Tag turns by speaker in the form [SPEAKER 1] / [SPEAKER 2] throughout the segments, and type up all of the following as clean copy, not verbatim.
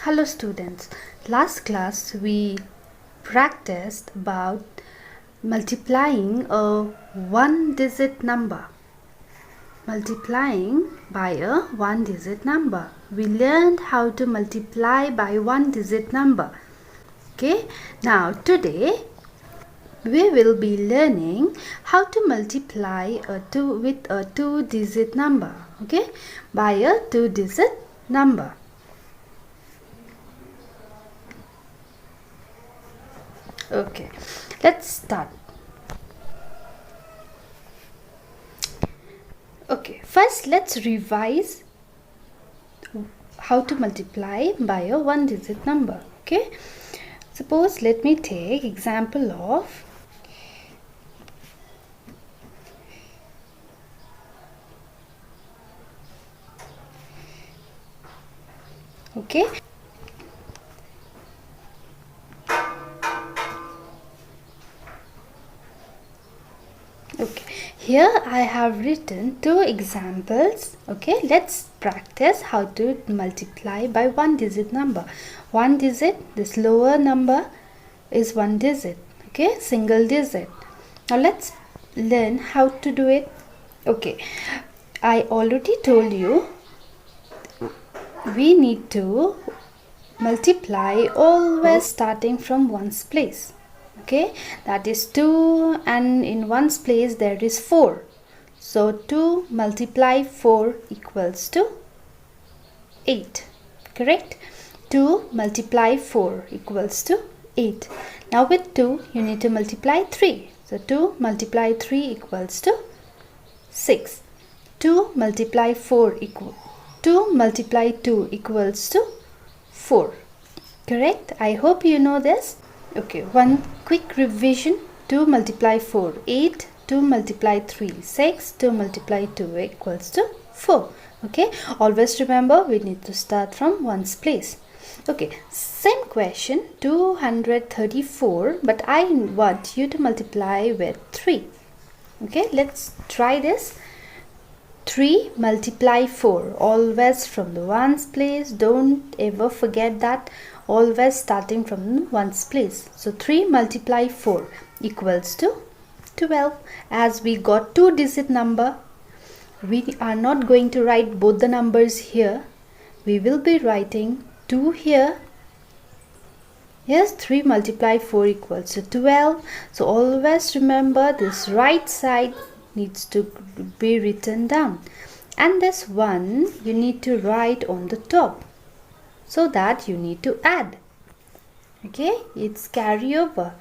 [SPEAKER 1] Hello students, last class we practiced about multiplying a one-digit number. Multiplying by a one-digit number. We learned how to multiply by one-digit number. Okay, now today we will be learning how to multiply with a two-digit number. Okay, by a two-digit number. Okay, let's start. Okay, first let's revise how to multiply by a one-digit number. Okay, suppose let me take example of okay. Here I have written two examples. Okay, let's practice how to multiply by one-digit number. One digit, this lower number is one digit. Okay, single digit. Now let's learn how to do it. Okay, I already told you we need to multiply always starting from ones place. Okay, that is 2 and in ones place there is 4. So 2 multiply 4 equals to 8. Correct? 2 multiply 4 equals to 8. Now with 2 you need to multiply 3. So 2 multiply 3 equals to 6. 2 multiply 4 equals 2 multiply 2 equals to 4. Correct? I hope you know this. Okay, one quick revision. 2 multiply 4, 8. 2 multiply 3, 6. 2 multiply 2 equals to 4. Okay, always remember we need to start from ones place. Okay, same question, 234, but I want you to multiply with 3. Okay, let's try this. 3 multiply 4, always from the ones place. Don't ever forget that, always starting from ones place. So 3 multiply 4 equals to 12. As we got two-digit number, we are not going to write both the numbers here. We will be writing 2 here. Yes, 3 multiply 4 equals to 12. So always remember this right side needs to be written down, and this 1 you need to write on the top, so that you need to add. Okay, it's carry over.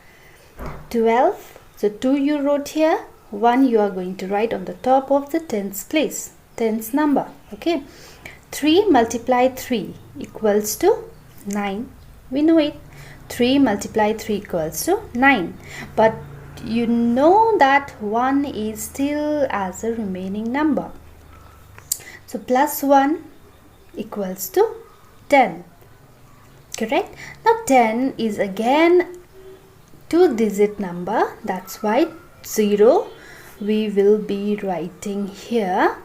[SPEAKER 1] 12, so 2 you wrote here, 1 you are going to write on the top of the tens place, tens number. Okay, 3 multiply 3 equals to 9. We know it. 3 multiply 3 equals to 9, but you know that 1 is still as a remaining number. So plus 1 equals to 10. Correct? Now 10 is again two-digit number. That's why 0 we will be writing here,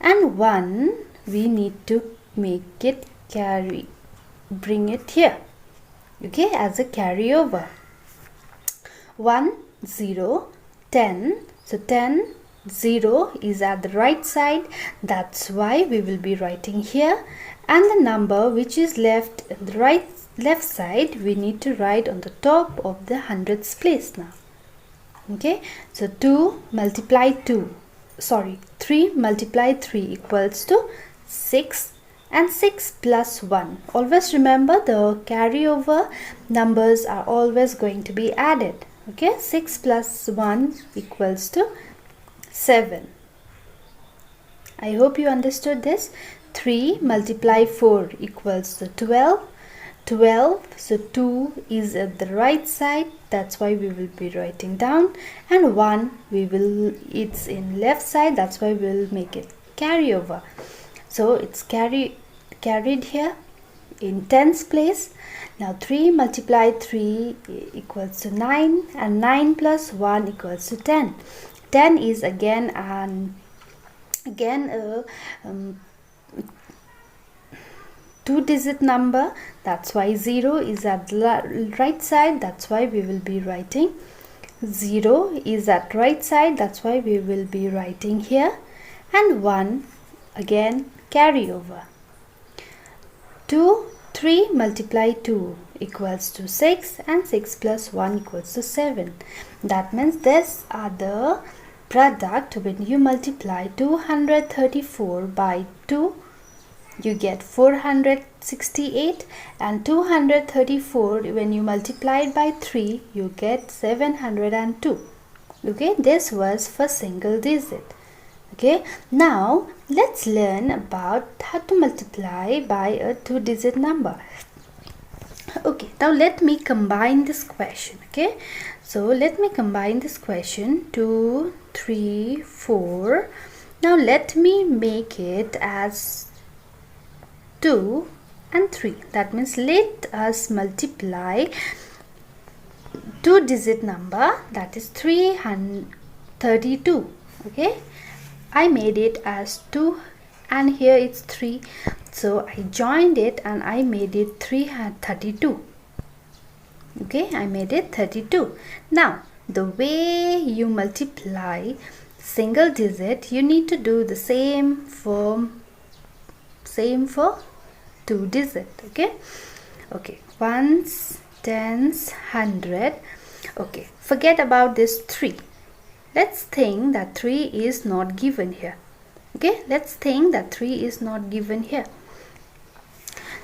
[SPEAKER 1] and 1 we need to make it bring it here. Okay, as a carryover. 1, 0, 10. So 10, 0 is at the right side. That's why we will be writing here. And the number which is left at the left side, we need to write on the top of the hundreds place now. Okay, so 3 multiply 3 equals to 6. And 6 plus 1. Always remember the carryover numbers are always going to be added. Okay, 6 plus 1 equals to 7. I hope you understood this. 3 multiply 4 equals to 12. 12, so 2 is at the right side. That's why we will be writing down. And 1, it's in left side. That's why we will make it carryover. So it's carried here in tens place. Now 3 multiply 3 equals to 9, and 9 plus 1 equals to 10. 10 is again a two-digit number, that's why 0 is at the right side, that's why we will be writing 0 is at right side, that's why we will be writing here, and 1 again carry over. 3 multiply 2 equals to 6, and 6 plus 1 equals to 7. That means these are the product. When you multiply 234 by 2, you get 468, and 234 when you multiply it by 3, you get 702. Okay, this was for single digit. Okay, now let's learn about how to multiply by a two-digit number. Okay, now let me combine this question. Okay, so let me combine this question. 2, 3, 4. Now let me make it as 2 and 3. That means let us multiply two-digit number, that is 332. Okay, I made it as 2 and here it's 3, so I joined it and I made it 332. Okay, I made it 32. Now the way you multiply single digit, you need to do the same for two digit. Okay, ones, tens, 100. Okay, forget about this 3. Let's think that 3 is not given here. Okay, let's think that 3 is not given here.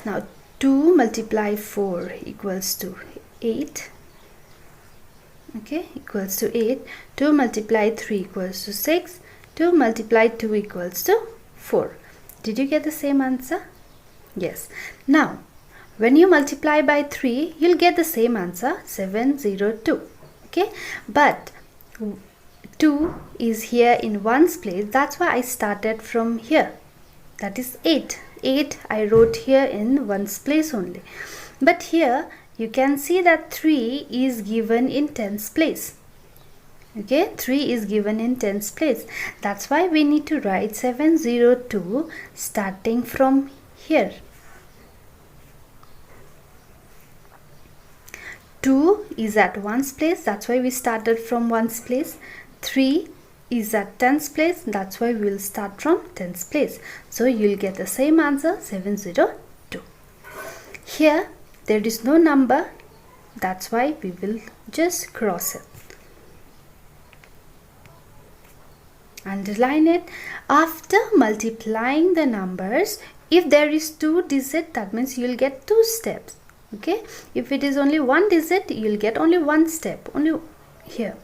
[SPEAKER 1] Now 2 multiply 4 equals to 8. Okay, equals to 8. 2 multiply 3 equals to 6. 2 multiply 2 equals to 4. Did you get the same answer? Yes. Now when you multiply by 3, you'll get the same answer, 702. Okay, but 2 is here in ones place, that's why I started from here, that is 8 I wrote here in ones place only. But here you can see that 3 is given in tens place. Okay, 3 is given in tens place, that's why we need to write 702 starting from here. 2 is at ones place, that's why we started from ones place. 3 is at tens place, that's why we will start from tens place. So you'll get the same answer, 702. Here there is no number, that's why we will just cross it. Underline it. After multiplying the numbers, if there is two digit, that means you will get two steps. Okay, if it is only one digit, you will get only one step, only here.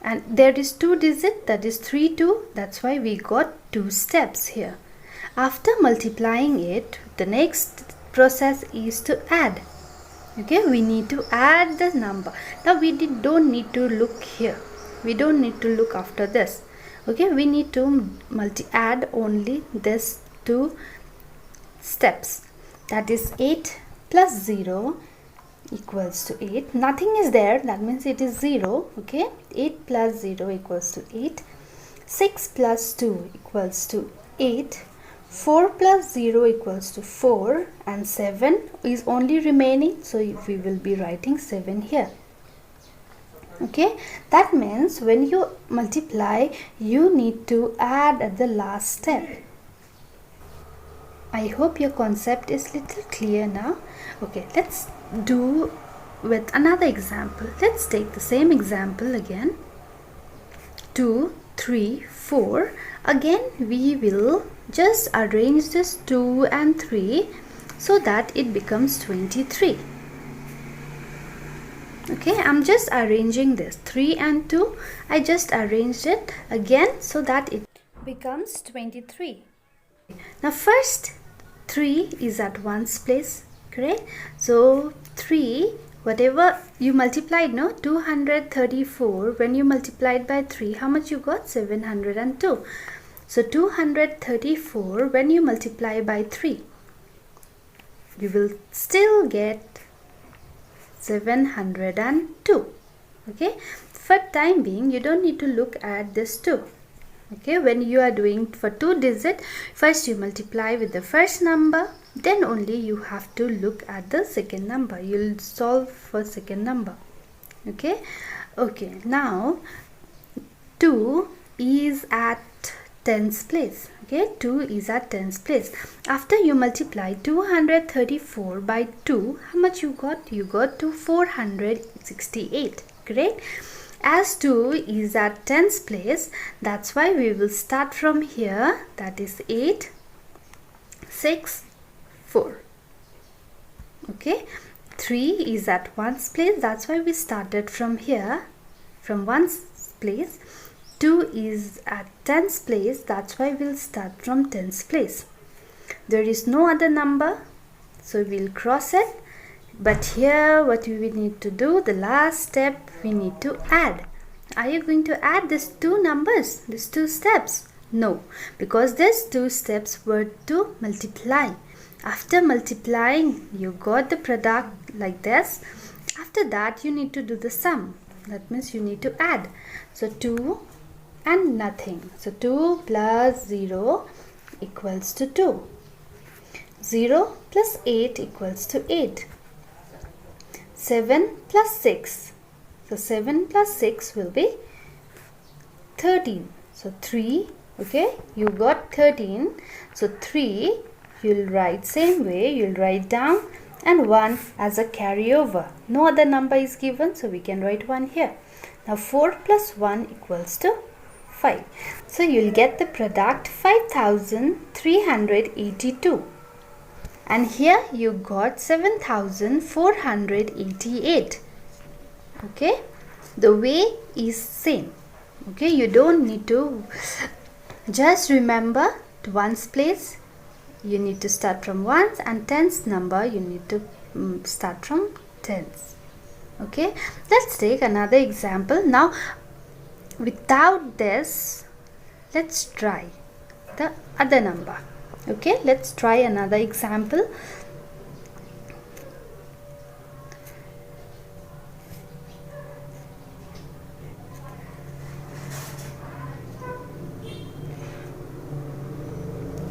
[SPEAKER 1] And there is two digit, that is 3, 2, that's why we got two steps here. After multiplying it, the next process is to add. Okay, we need to add the number. Now we don't need to look here, we don't need to look after this. Okay, we need to add only this two steps, that is 8 plus 0 equals to 8. Nothing is there, that means it is 0. Okay, 8 plus 0 equals to 8. 6 plus 2 equals to 8. 4 plus 0 equals to 4, and 7 is only remaining, so we will be writing 7 here. Okay, that means when you multiply, you need to add at the last step. I hope your concept is little clear now. Okay, let's do with another example. Let's take the same example again. 2, 3, 4. Again we will just arrange this 2 and 3 so that it becomes 23. Okay, I'm just arranging this 3 and 2. I just arranged it again so that it becomes 23. Now first 3 is at ones place, correct? So 3, whatever you multiplied, no, 234, when you multiplied by 3, how much you got? 702. So 234 when you multiply by 3, you will still get 702. Okay, for time being you don't need to look at this 2. Okay, when you are doing for 2 digit, first you multiply with the first number, then only you have to look at the second number. You'll solve for second number. Okay, now 2 is at 10th place. Okay, 2 is at 10th place. After you multiply 234 by 2, how much you got? You got to 468. Correct? As 2 is at 10th place, that's why we will start from here. That is 8, 6, 4. Okay. 3 is at 1st place. That's why we started from here, from 1st place. 2 is at 10th place. That's why we'll start from 10th place. There is no other number, so we'll cross it. But here what we need to do, the last step, we need to add. Are you going to add these 2 numbers, these 2 steps? No, because these 2 steps were to multiply. After multiplying, you got the product like this. After that, you need to do the sum. That means you need to add. So 2 and nothing. So 2 plus 0 equals to 2. 0 plus 8 equals to 8. 7 plus 6. So 7 plus 6 will be 13. So 3, okay, you got 13. So 3, you'll write same way, you'll write down, and 1 as a carryover. No other number is given, so we can write 1 here. Now 4 plus 1 equals to 5. So you'll get the product 5382. And here you got 7488. Okay, the way is same. Okay, you don't need to, just remember to 1's place you need to start from 1's, and 10's number you need to start from 10's. Okay, let's take another example. Now without this, let's try the other number. Okay, let's try another example.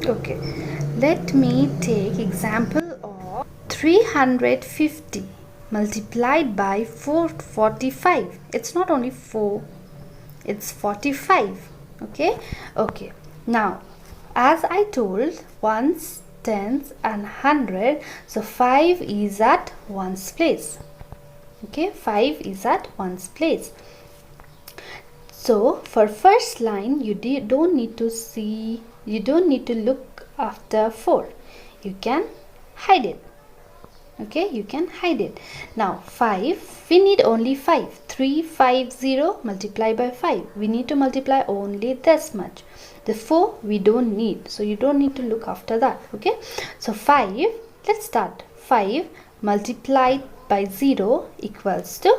[SPEAKER 1] Okay, let me take example of 350 multiplied by 445. It's not only 4, it's 45. Okay, now as I told, 1's, 10's and 100, so 5 is at 1's place. Okay, 5 is at 1's place. So for first line, you don't need to see, you don't need to look after 4. You can hide it. Okay, you can hide it. Now 5, we need only 5. 350 multiply by 5. We need to multiply only this much. The 4 we don't need, so you don't need to look after that. Okay, so 5, let's start. 5 multiplied by 0 equals to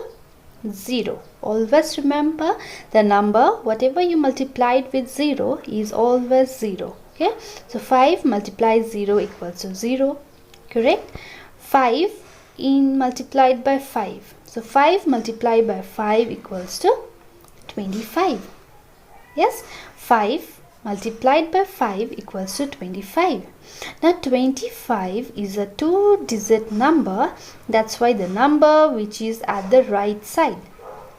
[SPEAKER 1] 0. Always remember the number, whatever you multiplied with 0 is always 0. Okay, so 5 multiplied 0 equals to 0. Correct. 5 in multiplied by 5. So 5 multiplied by 5 equals to 25. Yes, 5 multiplied by 5 equals to 25. Now 25 is a 2-digit number. That's why the number which is at the right side,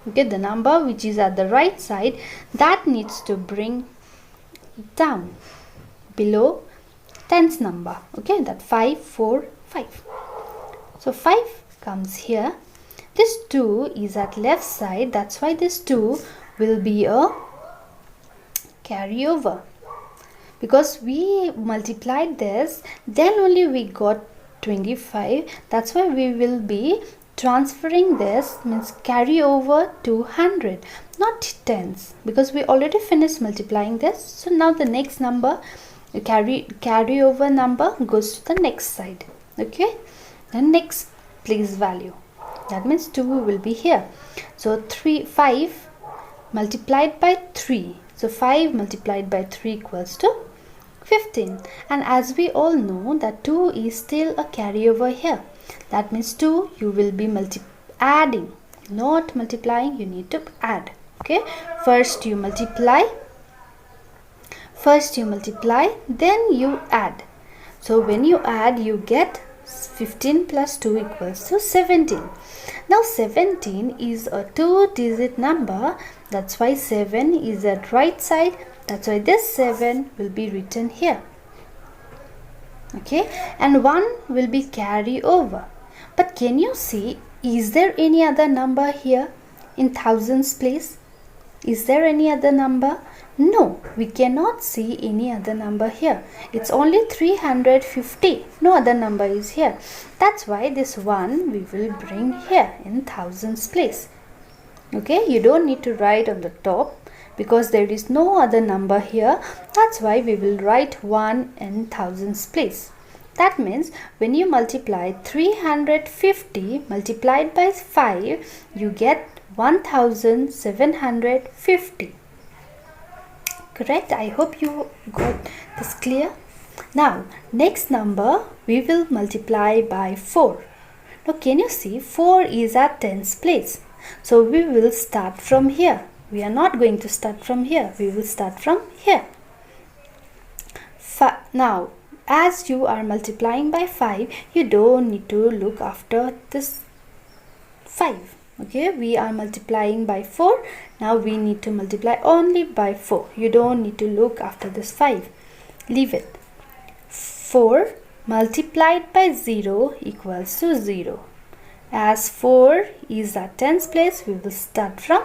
[SPEAKER 1] okay, the number which is at the right side, that needs to bring down below 10's number. Okay, that 5, 4, 5. So 5 comes here. This 2 is at left side. That's why this 2 will be a carryover. Because we multiplied this, then only we got 25. That's why we will be transferring this, means carry over to 100, not 10's, because we already finished multiplying this. So now the next number, carry over number goes to the next side. Okay, the next place value, that means 2 will be here. So 5 multiplied by 3. So 5 multiplied by 3 equals to 15. And as we all know that 2 is still a carryover here. That means 2 you will be adding, not multiplying, you need to add. Okay, first you multiply First you multiply, then you add. So when you add, you get 15 plus 2 equals to 17. Now 17 is a 2-digit number. That's why 7 is at right side. That's why this 7 will be written here. Okay, and 1 will be carry over. But can you see, is there any other number here in thousands place? Is there any other number? No, we cannot see any other number here. It's only 350. No other number is here. That's why this 1 we will bring here in thousands place. Okay, you don't need to write on the top because there is no other number here. That's why we will write 1 in thousands place. That means when you multiply 350 multiplied by 5, you get 1750. Correct? I hope you got this clear. Now next number we will multiply by 4. Now can you see 4 is at tens place. So we will start from here. We are not going to start from here. We will start from here. Now as you are multiplying by 5, you don't need to look after this 5. Okay, we are multiplying by 4. Now we need to multiply only by 4. You don't need to look after this 5. Leave it. 4 multiplied by 0 equals to 0. As 4 is at tens place, we will start from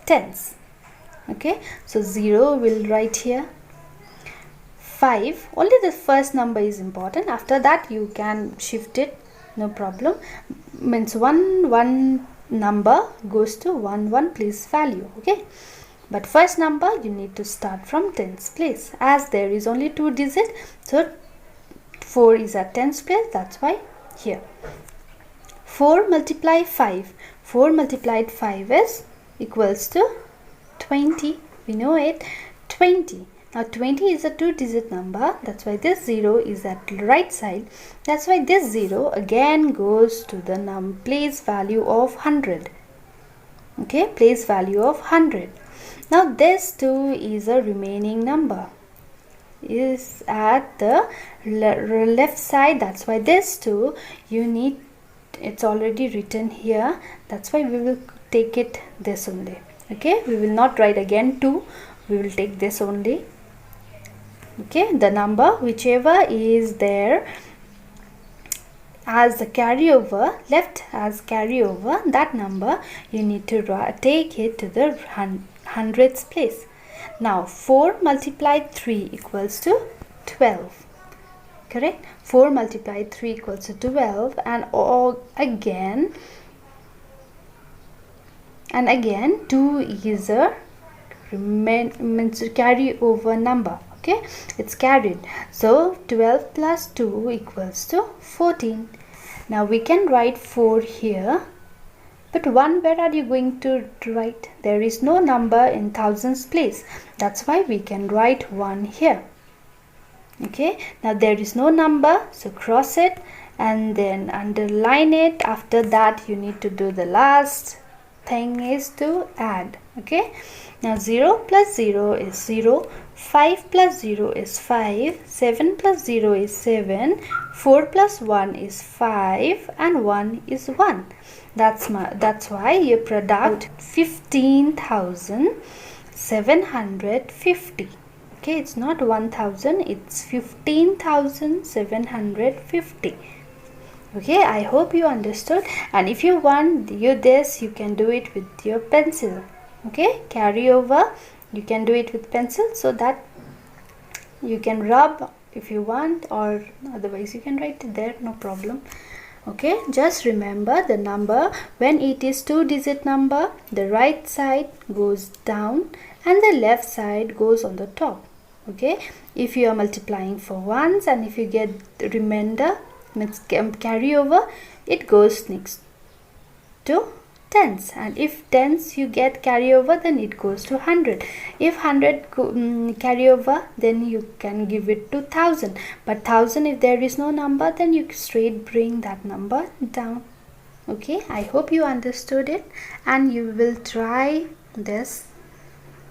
[SPEAKER 1] tens. Okay, so 0 will write here. 5, only the first number is important. After that you can shift it, no problem. Means one number goes to 1 place value. Okay, but first number you need to start from tens place. As there is only 2 digits, so 4 is at tens place. That's why here 4 multiply 5. 4 multiplied 5 is equals to 20. We know it, 20. Now 20 is a 2-digit number. That's why this 0 is at right side. That's why this 0 again goes to the place value of 100. Okay, place value of 100. Now this 2 is a remaining number. Is at the left side. That's why this 2 you need, it's already written here. That's why we will take it this only. Okay, we will not write again 2. We will take this only. Okay, the number whichever is there as the carryover, left as carryover, that number you need to take it to the hundreds place. Now 4 multiplied 3 equals to 12. Correct? 4 multiplied 3 equals to 12, and again 2 is a carry over number. Okay, it's carried. So 12 plus 2 equals to 14. Now we can write 4 here. But 1, where are you going to write? There is no number in thousands place. That's why we can write 1 here. Okay, now there is no number, so cross it and then underline it. After that you need to do the last thing is to add. Okay, now 0 plus 0 is 0, 5 plus 0 is 5, 7 plus 0 is 7, 4 plus 1 is 5, and 1 is 1. That's why your product 15,750. Okay, it's not 1,000, it's 15,750. Okay, I hope you understood. And if you want this, you can do it with your pencil. Okay, carry over, you can do it with pencil, so that you can rub if you want, or otherwise you can write it there, no problem. Okay, just remember the number, when it is 2-digit number, the right side goes down and the left side goes on the top. Okay, if you are multiplying for ones and if you get the remainder, let's carry over, it goes next to tens, and if tens you get carry over, then it goes to 100. If 100 carry over, then you can give it to 1000. But 1000, if there is no number, then you straight bring that number down. Okay, I hope you understood it and you will try this